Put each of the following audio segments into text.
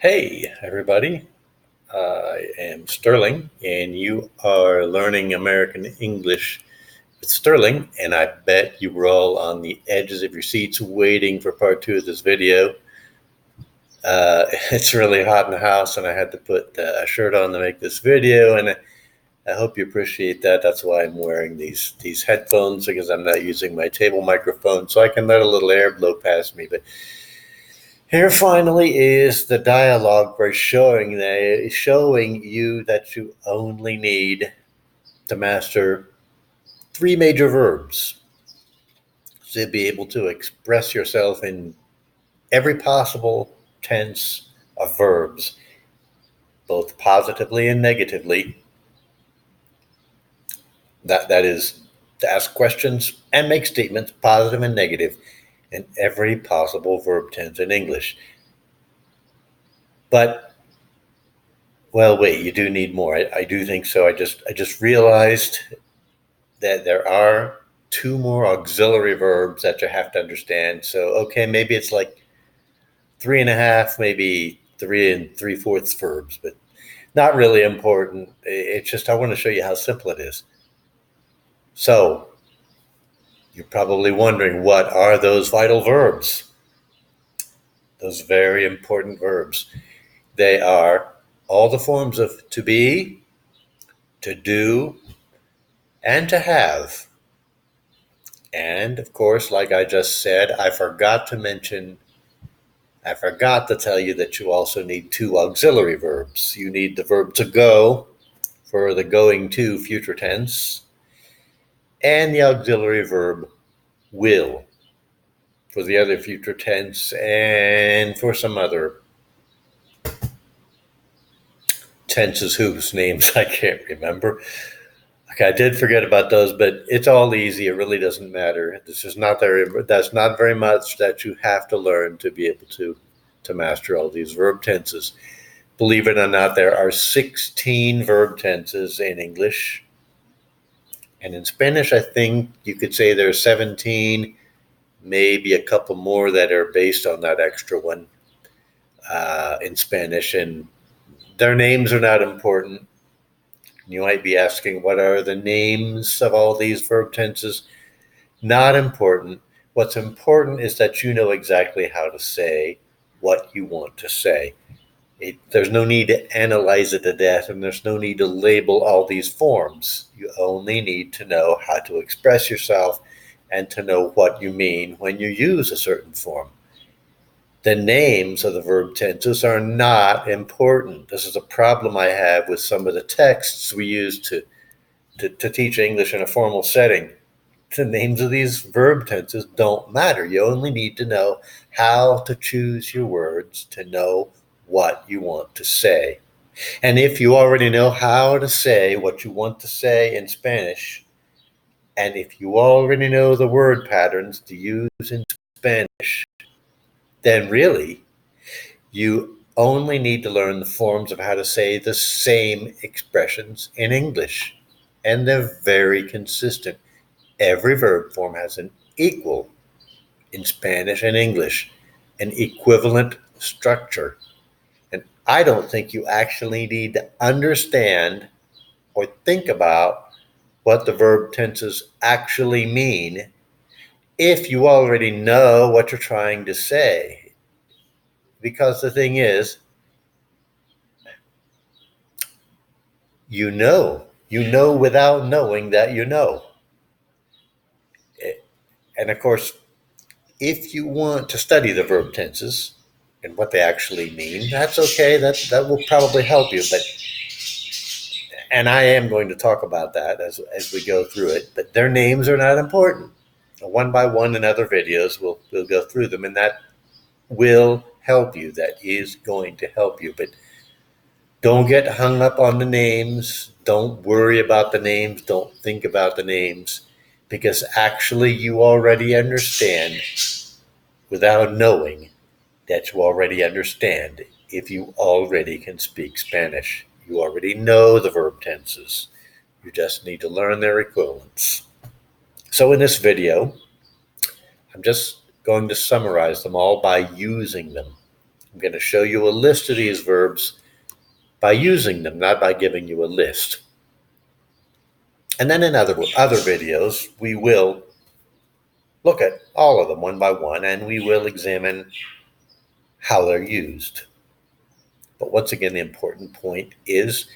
Hey, everybody. I am Sterling, and you are learning American English with Sterling. And I bet you were all on the edges of your seats waiting for part two of this video. It's really hot in the house, and I had to put a shirt on to make this video. And I hope you appreciate that. That's why I'm wearing these headphones, because I'm not using my table microphone, so I can let a little air blow past me. But here finally is the dialogue for showing you that you only need to master three major verbs to be able to express yourself in every possible tense of verbs, both positively and negatively. That is to ask questions and make statements, positive and negative, in every possible verb tense in English. But well, wait, you do need more. I do think so. I just realized that there are two more auxiliary verbs that you have to understand. So, okay, maybe it's like 3.5, maybe 3 3/4 verbs, but not really important. It's just I want to show you how simple it is. So, you're probably wondering, what are those vital verbs? Those very important verbs. They are all the forms of to be, to do, and to have. And of course, like I just said, I forgot to tell you that you also need two auxiliary verbs. You need the verb to go for the going to future tense, and the auxiliary verb will for the other future tense, and for some other tenses whose names I can't remember. Okay, I did forget about those, but it's all easy. It really doesn't matter. That's not very much that you have to learn to be able to master all these verb tenses. Believe it or not, there are 16 verb tenses in English. And in Spanish, I think you could say there are 17, maybe a couple more that are based on that extra one in Spanish. And their names are not important. You might be asking, what are the names of all these verb tenses? Not important. What's important is that you know exactly how to say what you want to say. There's no need to analyze it to death, and there's no need to label all these forms. You only need to know how to express yourself and to know what you mean when you use a certain form. The names of the verb tenses are not important. This is a problem I have with some of the texts we use to teach English in a formal setting. The names of these verb tenses don't matter. You only need to know how to choose your words to know what you want to say. And if you already know how to say what you want to say in Spanish, and if you already know the word patterns to use in Spanish, then really you only need to learn the forms of how to say the same expressions in English. And they're very consistent. Every verb form has an equal, in Spanish and English, an equivalent structure. And I don't think you actually need to understand or think about what the verb tenses actually mean if you already know what you're trying to say. Because the thing is, you know without knowing that you know. And of course, if you want to study the verb tenses and what they actually mean, that's okay. That will probably help you. And I am going to talk about that as we go through it. But their names are not important. One by one in other videos, we'll go through them, and that will help you. That is going to help you. But don't get hung up on the names. Don't worry about the names. Don't think about the names, because actually you already understand without knowing that you already understand if you already can speak Spanish. You already know the verb tenses. You just need to learn their equivalents. So in this video, I'm just going to summarize them all by using them. I'm going to show you a list of these verbs by using them, not by giving you a list. And then in other videos, we will look at all of them one by one, and we will examine how they're used. But once again, the important point is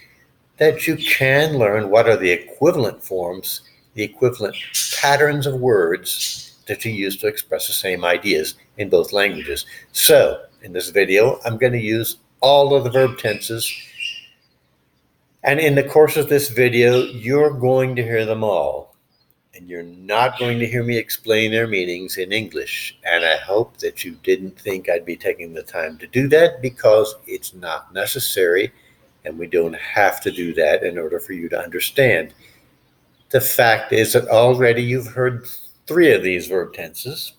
that you can learn what are the equivalent forms, the equivalent patterns of words that you use to express the same ideas in both languages. So in this video, I'm going to use all of the verb tenses. And in the course of this video, you're going to hear them all. And you're not going to hear me explain their meanings in English. And I hope that you didn't think I'd be taking the time to do that, because it's not necessary, and we don't have to do that in order for you to understand. The fact is that already you've heard 3 of these verb tenses,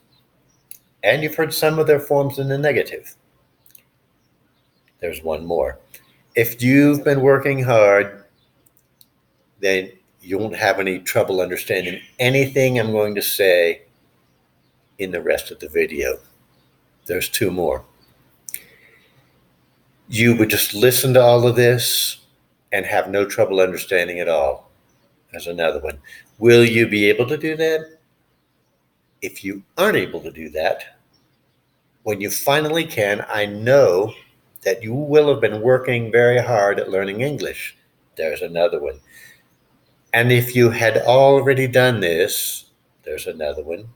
and you've heard some of their forms in the negative. There's one more. If you've been working hard, then you won't have any trouble understanding anything I'm going to say in the rest of the video. There's 2 more. You would just listen to all of this and have no trouble understanding it all. There's another one. Will you be able to do that? If you aren't able to do that, when you finally can, I know that you will have been working very hard at learning English. There's another one. And if you had already done this, there's another one,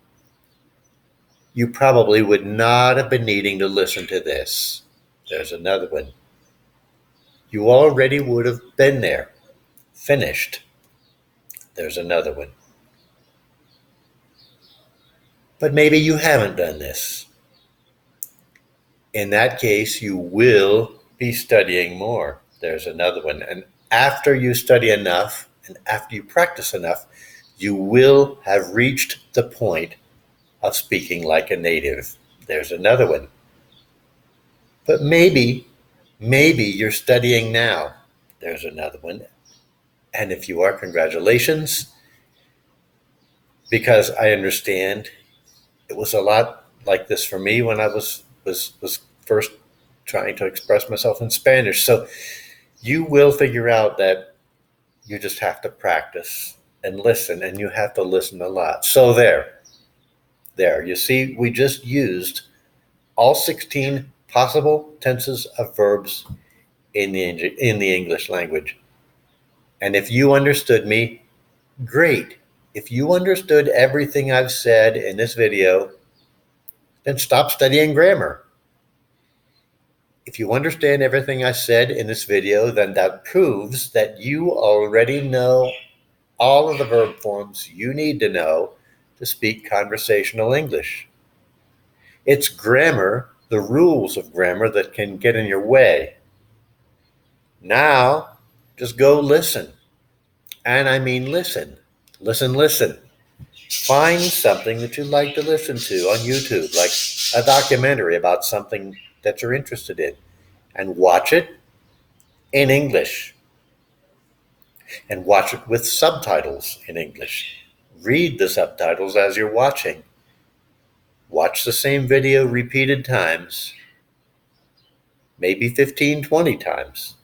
you probably would not have been needing to listen to this. There's another one. You already would have been there, finished. There's another one. But maybe you haven't done this. In that case, you will be studying more. There's another one. And after you study enough and after you practice enough, you will have reached the point of speaking like a native. There's another one. But maybe you're studying now. There's another one. And if you are, congratulations, because I understand it was a lot like this for me when I was first trying to express myself in Spanish. So you will figure out that you just have to practice and listen, and you have to listen a lot. So there, you see, we just used all 16 possible tenses of verbs in the English language. And if you understood me, great. If you understood everything I've said in this video, then stop studying grammar. If you understand everything I said in this video, then that proves that you already know all of the verb forms you need to know to speak conversational English. It's grammar, the rules of grammar, that can get in your way. Now, just go listen. And I mean listen. Listen. Find something that you'd like to listen to on YouTube, like a documentary about something that you're interested in, and watch it in English. And watch it with subtitles in English. Read the subtitles as you're watching. Watch the same video repeated times, maybe 15, 20 times.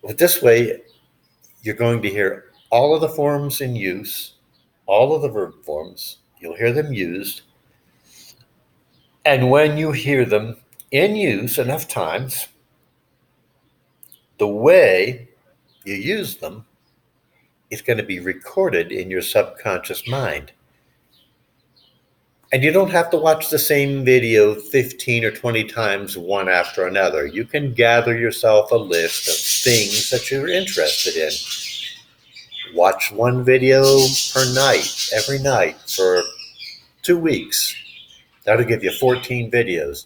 But this way, you're going to hear all of the forms in use, all of the verb forms. You'll hear them used. And when you hear them in use enough times, the way you use them is going to be recorded in your subconscious mind. And you don't have to watch the same video 15 or 20 times, one after another. You can gather yourself a list of things that you're interested in. Watch one video per night, every night for 2 weeks. That'll give you 14 videos.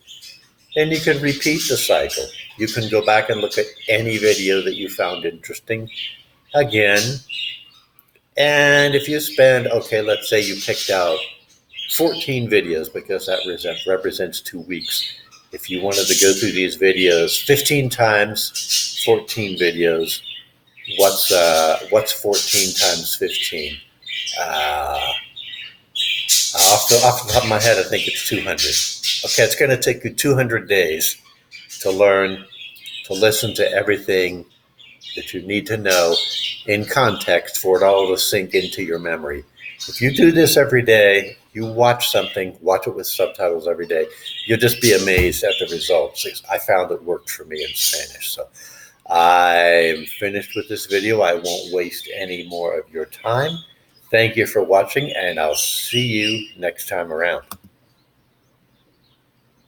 Then you can repeat the cycle. You can go back and look at any video that you found interesting again. And if you spend, let's say you picked out 14 videos, because that represents 2 weeks. If you wanted to go through these videos 15 times, 14 videos, what's 14 times 15? Off the top of my head, I think it's 200. Okay, it's going to take you 200 days to learn to listen to everything that you need to know in context for it all to sink into your memory. If you do this every day, you watch something, watch it with subtitles every day, you'll just be amazed at the results. I found it worked for me in Spanish. So I'm finished with this video. I won't waste any more of your time. Thank you for watching, and I'll see you next time around.